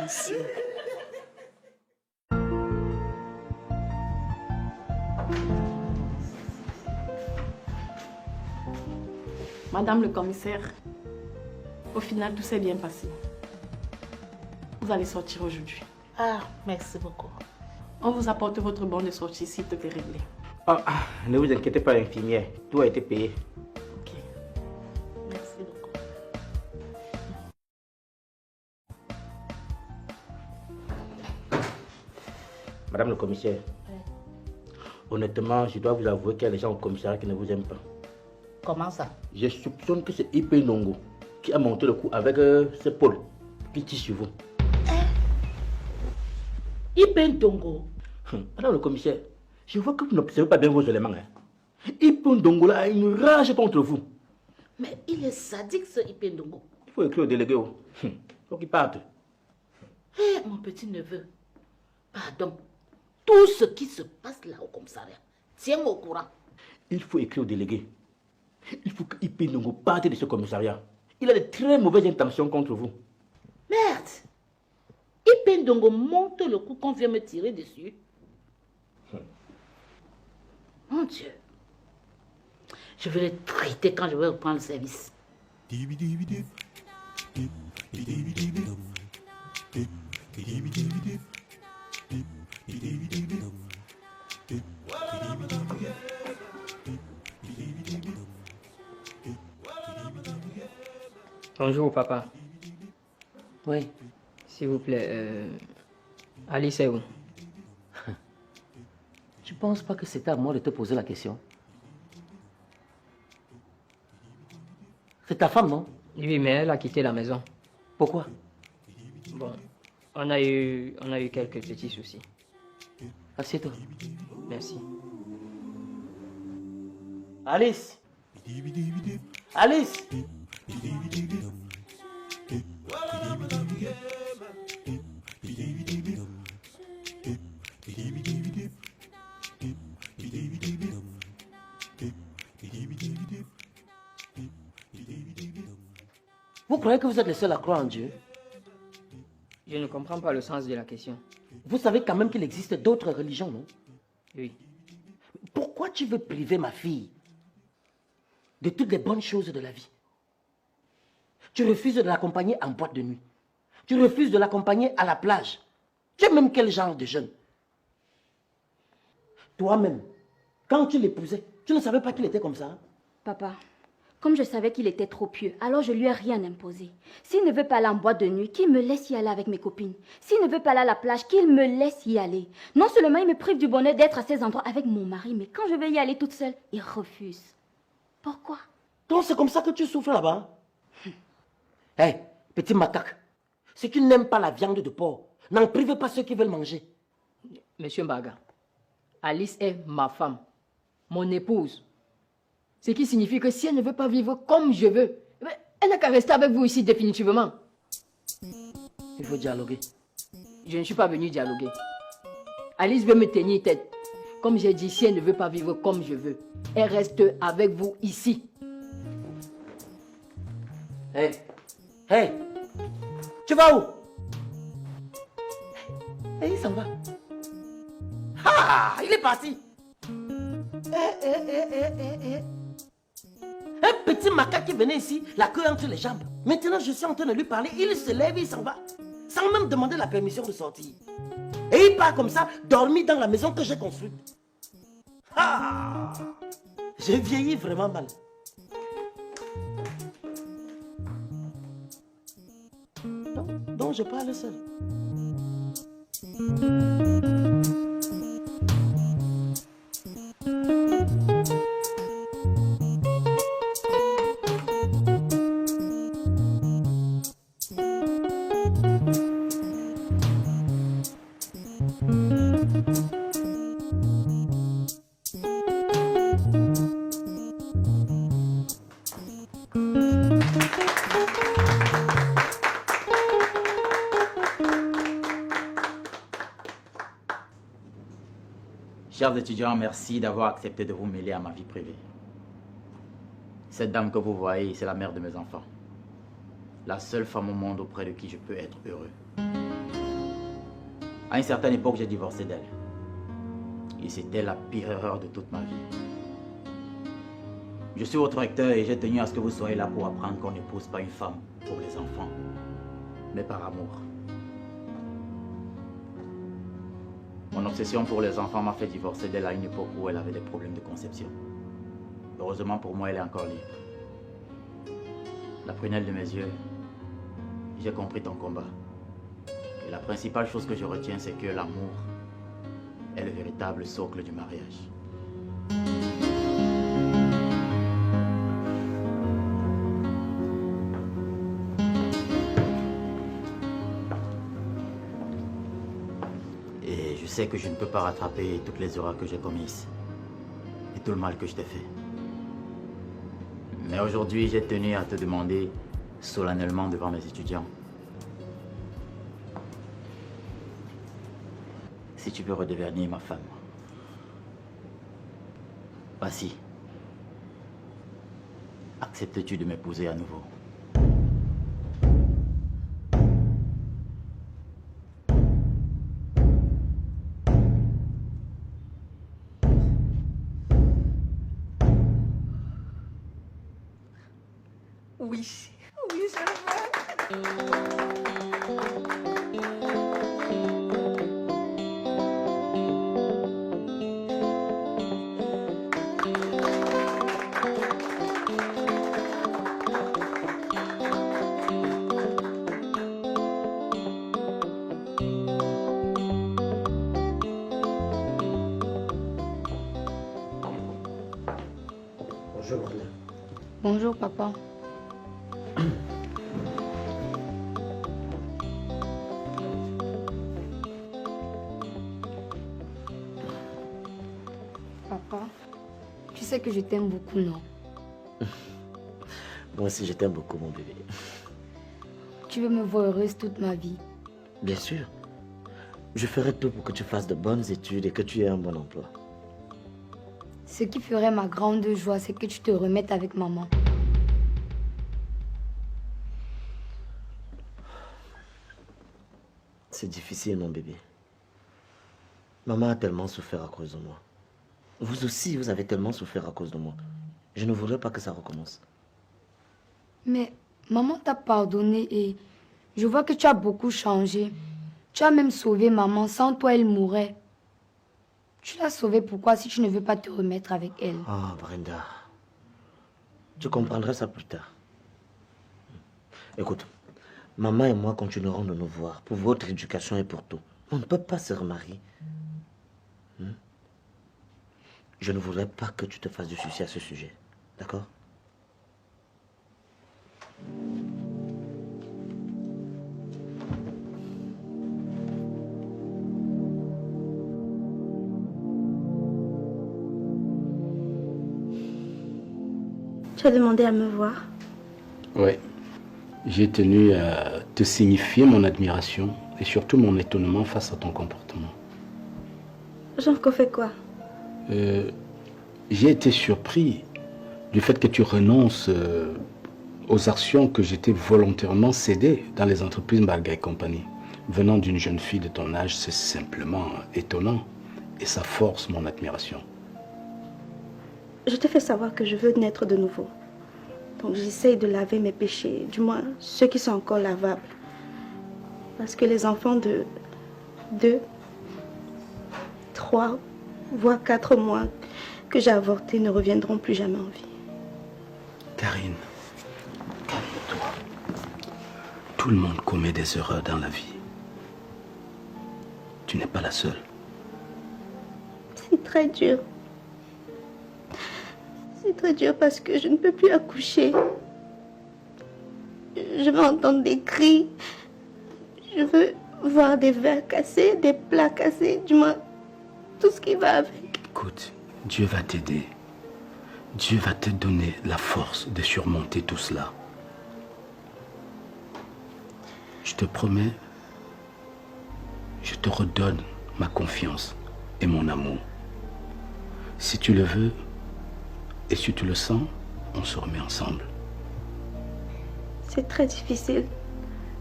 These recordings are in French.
Merci. Madame le commissaire, au final, tout s'est bien passé. Vous allez sortir aujourd'hui. Ah, merci beaucoup. On vous apporte votre bon de sortie si tout est réglé. Ne vous inquiétez pas, infirmière. Tout a été payé. Ok. Merci beaucoup. Madame le commissaire, honnêtement, je dois vous avouer qu'il y a des gens au commissariat qui ne vous aiment pas. Comment ça? Je soupçonne que c'est IP Ndongo qui a monté le coup avec ce Paul qui tire sur vous. IP Ndongo? Madame le commissaire, je vois que vous n'observez pas bien vos éléments. IP Ndongo là a une rage contre vous. Mais il est sadique ce IP Ndongo. Il faut écrire au délégué. Il faut qu'il parte. Hé, mon petit-neveu, pardon. Tout ce qui se passe là au commissariat, tiens-moi au courant. Il faut écrire au délégué. Il faut que IP Ndongo parte de ce commissariat. Il a de très mauvaises intentions contre vous. Merde! IP Ndongo monte le coup qu'on vient me tirer dessus. Mon Dieu. Je vais les traiter quand je vais reprendre le service. Bonjour, papa. Oui. S'il vous plaît, Alice est où? Tu penses pas que c'était à moi de te poser la question? C'est ta femme, non? Oui, mais elle a quitté la maison. Pourquoi? Bon, on a eu quelques petits soucis. Assieds-toi. Merci. Alice! Alice! Vous croyez que vous êtes le seul à croire en Dieu? Je ne comprends pas le sens de la question. Vous savez quand même qu'il existe d'autres religions, non? Oui. Pourquoi tu veux priver ma fille de toutes les bonnes choses de la vie? Tu refuses de l'accompagner en boîte de nuit. Tu refuses de l'accompagner à la plage. Tu es même quel genre de jeune? Toi-même, quand tu l'épousais, tu ne savais pas qu'il était comme ça? Papa, comme je savais qu'il était trop pieux, alors je lui ai rien imposé. S'il ne veut pas aller en boîte de nuit, qu'il me laisse y aller avec mes copines. S'il ne veut pas aller à la plage, qu'il me laisse y aller. Non seulement il me prive du bonheur d'être à ces endroits avec mon mari, mais quand je vais y aller toute seule, il refuse. Pourquoi? Donc c'est comme ça que tu souffres là-bas? Hé, petit macaque, si tu n'aimes pas la viande de porc, n'en prive pas ceux qui veulent manger. Monsieur Mbaga, Alice est ma femme, mon épouse. Ce qui signifie que si elle ne veut pas vivre comme je veux, elle n'a qu'à rester avec vous ici définitivement. Il faut dialoguer. Je ne suis pas venu dialoguer. Alice veut me tenir tête. Comme j'ai dit, si elle ne veut pas vivre comme je veux, elle reste avec vous ici. Hé, hé, tu vas où? Hé, il s'en va. Ah, il est parti. Un petit macaque qui venait ici, la queue entre les jambes. Maintenant, je suis en train de lui parler, il se lève, il s'en va. Sans même demander la permission de sortir. Et il part comme ça, dormir dans la maison que j'ai construite. Ah, j'ai vieilli vraiment mal. Donc je parle seul. Chers étudiants, merci d'avoir accepté de vous mêler à ma vie privée. Cette dame que vous voyez, c'est la mère de mes enfants. La seule femme au monde auprès de qui je peux être heureux. À une certaine époque, j'ai divorcé d'elle. Et c'était la pire erreur de toute ma vie. Je suis votre recteur et j'ai tenu à ce que vous soyez là pour apprendre qu'on n'épouse pas une femme pour les enfants, mais par amour. Mon obsession pour les enfants m'a fait divorcer d'elle à une époque où elle avait des problèmes de conception. Heureusement pour moi, elle est encore libre. La prunelle de mes yeux, j'ai compris ton combat. Et la principale chose que je retiens, c'est que l'amour est le véritable socle du mariage. Et je sais que je ne peux pas rattraper toutes les erreurs que j'ai commises et tout le mal que je t'ai fait. Mais aujourd'hui, j'ai tenu à te demander solennellement devant mes étudiants si tu veux redevenir ma femme. Voici. Acceptes-tu de m'épouser à nouveau? Oui, oui, je veux. Bonjour, Marlène. Bonjour, papa. Papa, tu sais que je t'aime beaucoup, non? Moi aussi, je t'aime beaucoup, mon bébé. Tu veux me voir heureuse toute ma vie. Bien sûr. Je ferai tout pour que tu fasses de bonnes études et que tu aies un bon emploi. Ce qui ferait ma grande joie, c'est que tu te remettes avec maman. C'est difficile, mon bébé. Maman a tellement souffert à cause de moi. Vous aussi, vous avez tellement souffert à cause de moi. Je ne voudrais pas que ça recommence. Mais maman t'a pardonné et je vois que tu as beaucoup changé. Tu as même sauvé maman. Sans toi, elle mourrait. Tu l'as sauvée pourquoi si tu ne veux pas te remettre avec elle? Ah, Brenda. Tu comprendras ça plus tard. Écoute, maman et moi continuerons de nous voir pour votre éducation et pour tout. On ne peut pas se remarier. Je ne voudrais pas que tu te fasses du souci à ce sujet. D'accord? Tu as demandé à me voir. Oui. J'ai tenu à te signifier mon admiration et surtout mon étonnement face à ton comportement. Genre qu'on fait quoi? J'ai été surpris du fait que tu renonces aux actions que j'étais volontairement cédées dans les entreprises Mbarga et compagnie. Venant d'une jeune fille de ton âge, c'est simplement étonnant et ça force mon admiration. Je te fais savoir que je veux naître de nouveau. Donc j'essaye de laver mes péchés, du moins ceux qui sont encore lavables. Parce que les enfants de 2, 3, voire 4 mois que j'ai avortés ne reviendront plus jamais en vie. Karine, calme-toi. Tout le monde commet des erreurs dans la vie. Tu n'es pas la seule. C'est très dur. C'est très dur parce que je ne peux plus accoucher. Je veux entendre des cris. Je veux voir des verres cassés, des plats cassés, du moins tout ce qui va avec. Écoute, Dieu va t'aider. Dieu va te donner la force de surmonter tout cela. Je te promets, je te redonne ma confiance et mon amour. Si tu le veux et si tu le sens, on se remet ensemble. C'est très difficile.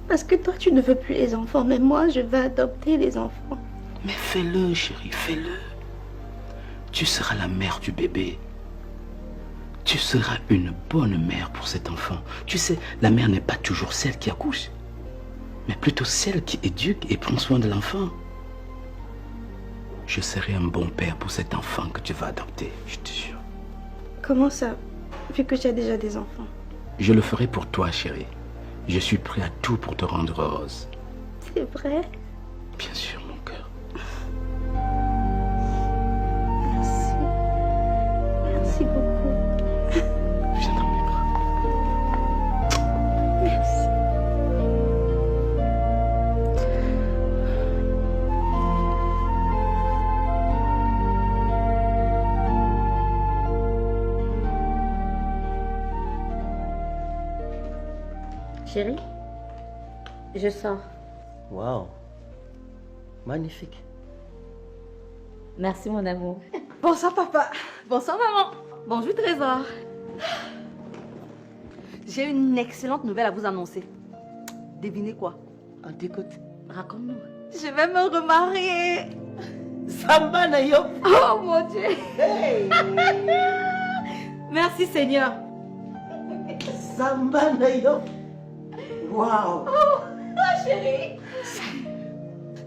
Parce que toi, tu ne veux plus les enfants, mais moi, je veux adopter les enfants. Mais fais-le, chérie, fais-le. Tu seras la mère du bébé. Tu seras une bonne mère pour cet enfant. Tu sais, la mère n'est pas toujours celle qui accouche, mais plutôt celle qui éduque et prend soin de l'enfant. Je serai un bon père pour cet enfant que tu vas adopter, je te jure. Comment ça, vu que tu as déjà des enfants? Je le ferai pour toi, chérie. Je suis prêt à tout pour te rendre heureuse. C'est vrai? Bien sûr, mon cœur. Merci. Merci beaucoup. Viens dans mes bras. Merci. Chérie, je sors. Waouh. Magnifique. Merci mon amour. Bonsoir papa. Bonsoir maman. Bonjour Trésor. J'ai une excellente nouvelle à vous annoncer. Devinez quoi? On t'écoute. Raconte-nous. Je vais me remarier. Samba Nayo. Oh mon Dieu. Hey. Merci Seigneur. Samba Nayo. Waouh. Chérie.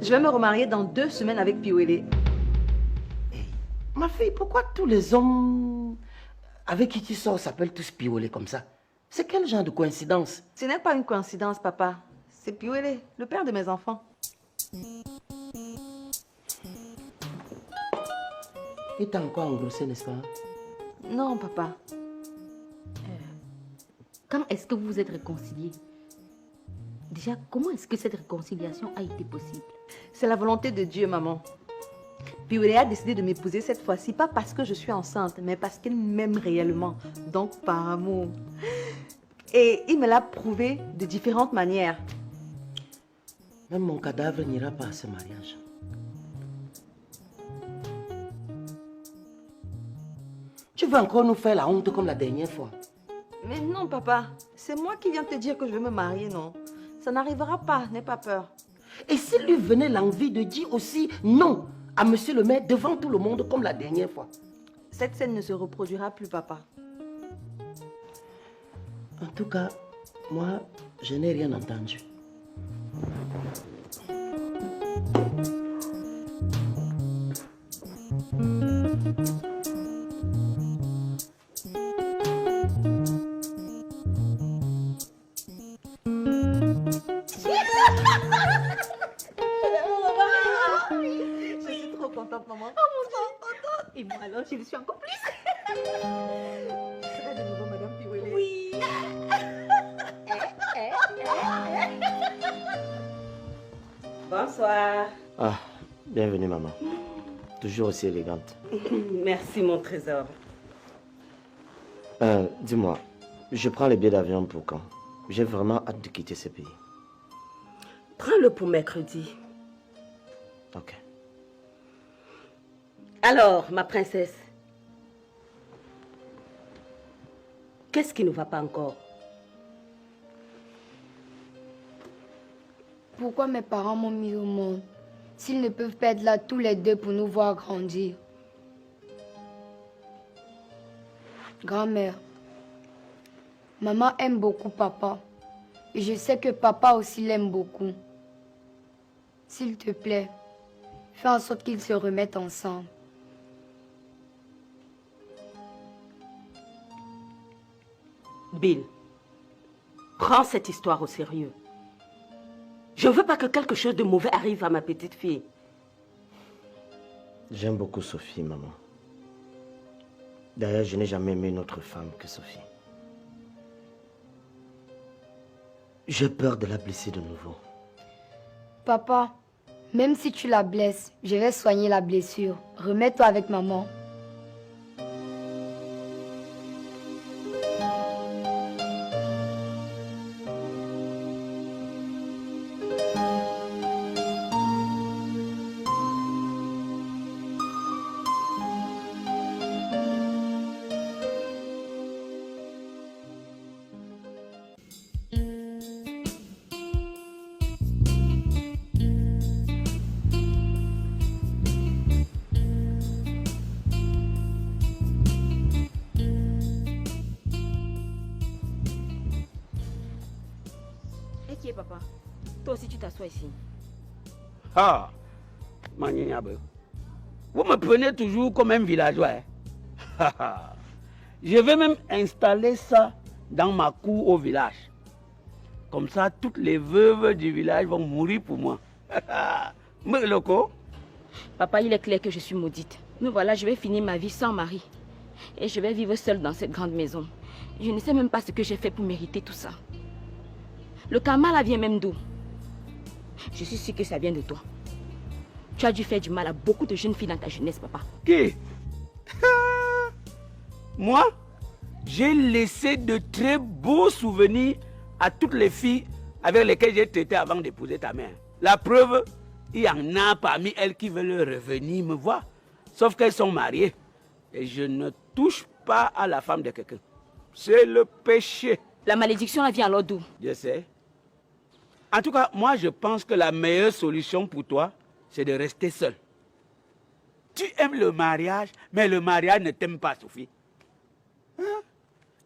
Je vais me remarier dans 2 semaines avec Piwele. Ma fille, pourquoi tous les hommes avec qui tu sors s'appellent tous Piolé comme ça? C'est quel genre de coïncidence? Ce n'est pas une coïncidence, papa. C'est Piwele, le père de mes enfants. Et t'as encore engrossé, n'est-ce pas? Non, papa. Quand est-ce que vous vous êtes réconciliés? Déjà, comment est-ce que cette réconciliation a été possible? C'est la volonté de Dieu, maman. Piwele a décidé de m'épouser cette fois-ci, pas parce que je suis enceinte, mais parce qu'elle m'aime réellement, donc par amour. Et il me l'a prouvé de différentes manières. Même mon cadavre n'ira pas à ce mariage. Tu veux encore nous faire la honte comme la dernière fois? Mais non, papa. C'est moi qui viens te dire que je veux me marier, non? Ça n'arrivera pas, n'aie pas peur. Et s'il lui venait l'envie de dire aussi non à monsieur le maire devant tout le monde comme la dernière fois? Cette scène ne se reproduira plus, papa. En tout cas, moi, je n'ai rien entendu. Je suis trop contente, maman. Oh, et moi alors, je le suis encore plus. Je serai de nouveau Madame Piwele. Oui. Bonsoir. Ah, bienvenue maman. Toujours aussi élégante. Merci mon trésor. Dis-moi, je prends les billets d'avion pour quand? J'ai vraiment hâte de quitter ce pays. Prends-le pour mercredi. Ok. Alors, ma princesse, qu'est-ce qui ne va pas encore? Pourquoi mes parents m'ont mis au monde s'ils ne peuvent pas être là tous les deux pour nous voir grandir? Grand-mère, maman aime beaucoup papa. Et je sais que papa aussi l'aime beaucoup. S'il te plaît, fais en sorte qu'ils se remettent ensemble. Bill, prends cette histoire au sérieux. Je ne veux pas que quelque chose de mauvais arrive à ma petite fille. J'aime beaucoup Sophie, maman. D'ailleurs, je n'ai jamais aimé une autre femme que Sophie. J'ai peur de la blesser de nouveau. Papa, même si tu la blesses, je vais soigner la blessure. Remets-toi avec maman. t'assois ici. Ah, Magninyabe. Vous me prenez toujours comme un villageois. Hein? Je vais même installer ça dans ma cour au village. Comme ça, toutes les veuves du village vont mourir pour moi. Loco. Papa, il est clair que je suis maudite. Mais voilà, je vais finir ma vie sans mari. Et je vais vivre seule dans cette grande maison. Je ne sais même pas ce que j'ai fait pour mériter tout ça. Le karma là vient même d'où? Je suis sûre que ça vient de toi. Tu as dû faire du mal à beaucoup de jeunes filles dans ta jeunesse, papa. Qui? Moi, j'ai laissé de très beaux souvenirs à toutes les filles avec lesquelles j'ai traité avant d'épouser ta mère. La preuve, il y en a parmi elles qui veulent revenir me voir. Sauf qu'elles sont mariées. Et je ne touche pas à la femme de quelqu'un. C'est le péché. La malédiction là vient alors d'où? Je sais. En tout cas, moi je pense que la meilleure solution pour toi, c'est de rester seul. Tu aimes le mariage, mais le mariage ne t'aime pas, Sophie. Hein?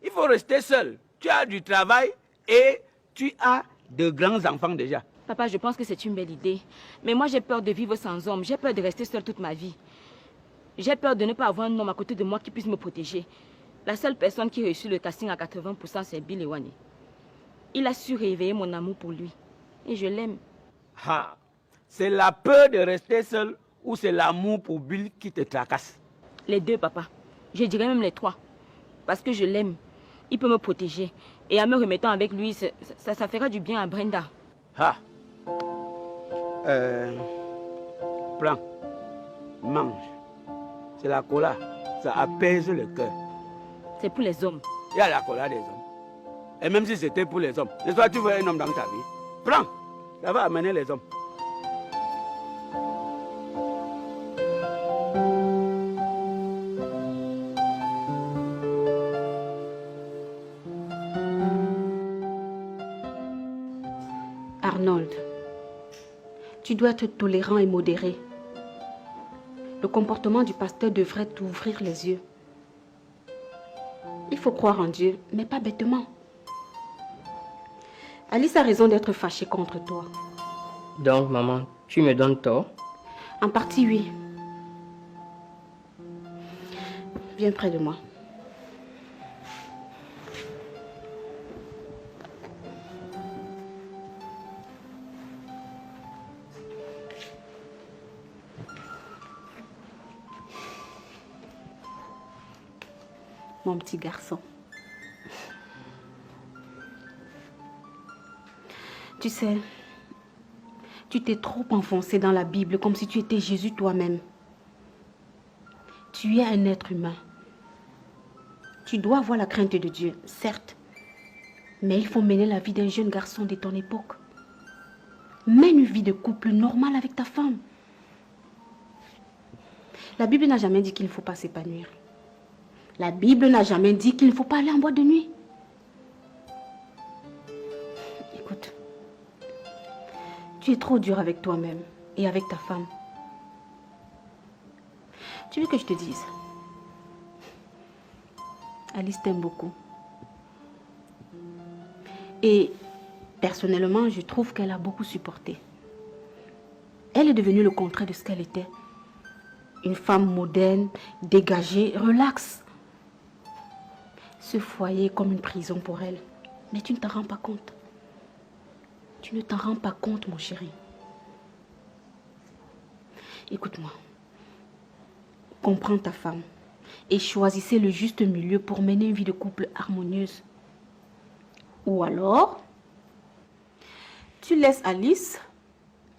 Il faut rester seul. Tu as du travail et tu as de grands enfants déjà. Papa, je pense que c'est une belle idée. Mais moi j'ai peur de vivre sans homme. J'ai peur de rester seule toute ma vie. J'ai peur de ne pas avoir un homme à côté de moi qui puisse me protéger. La seule personne qui réussit le casting à 80%, c'est Bill Ewani. Il a su réveiller mon amour pour lui. Et je l'aime. Ah, c'est la peur de rester seul ou c'est l'amour pour Bill qui te tracasse? Les deux, papa. Je dirais même les trois. Parce que je l'aime. Il peut me protéger. Et en me remettant avec lui, ça fera du bien à Brenda. Ah. Prends. Mange. C'est la cola. Ça apaise le cœur. C'est pour les hommes. Il y a la cola des hommes. Et même si c'était pour les hommes, n'est-ce pas, tu veux un homme dans ta vie? Prends. Ça va amener les hommes. Arnold, tu dois être tolérant et modéré. Le comportement du pasteur devrait t'ouvrir les yeux. Il faut croire en Dieu, mais pas bêtement. Alice a raison d'être fâchée contre toi. Donc, maman, tu me donnes tort? En partie, oui. Viens près de moi. Mon petit garçon. Tu sais, tu t'es trop enfoncé dans la Bible comme si tu étais Jésus toi-même. Tu es un être humain. Tu dois avoir la crainte de Dieu, certes. Mais il faut mener la vie d'un jeune garçon de ton époque. Mène une vie de couple normale avec ta femme. La Bible n'a jamais dit qu'il ne faut pas s'épanouir. La Bible n'a jamais dit qu'il ne faut pas aller en boîte de nuit. Écoute, tu es trop dur avec toi-même et avec ta femme. Tu veux que je te dise? Alice t'aime beaucoup. Et personnellement, je trouve qu'elle a beaucoup supporté. Elle est devenue le contraire de ce qu'elle était. Une femme moderne, dégagée, relaxe. Ce foyer est comme une prison pour elle. Mais tu ne t'en rends pas compte. Tu ne t'en rends pas compte, mon chéri. Écoute-moi. Comprends ta femme et choisissez le juste milieu pour mener une vie de couple harmonieuse. Ou alors, tu laisses Alice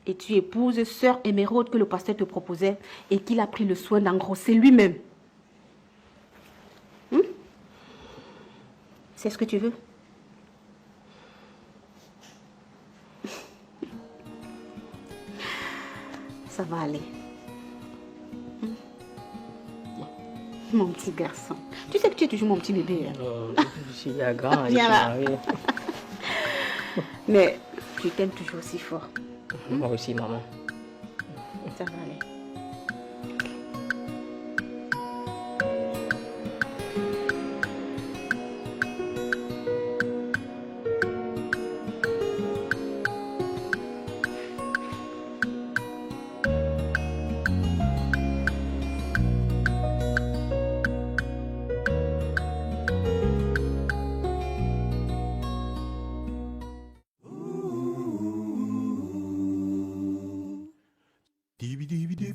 et tu épouses sœur Émeraude que le pasteur te proposait et qu'il a pris le soin d'engrosser lui-même. C'est ce que tu veux? Ça va aller. Mon petit garçon. Tu sais que tu es toujours mon petit bébé. Je suis grand. Viens là. Mais je t'aime toujours aussi fort. Moi aussi, maman. Ça va aller. Dee-dee-dee-dee-dee.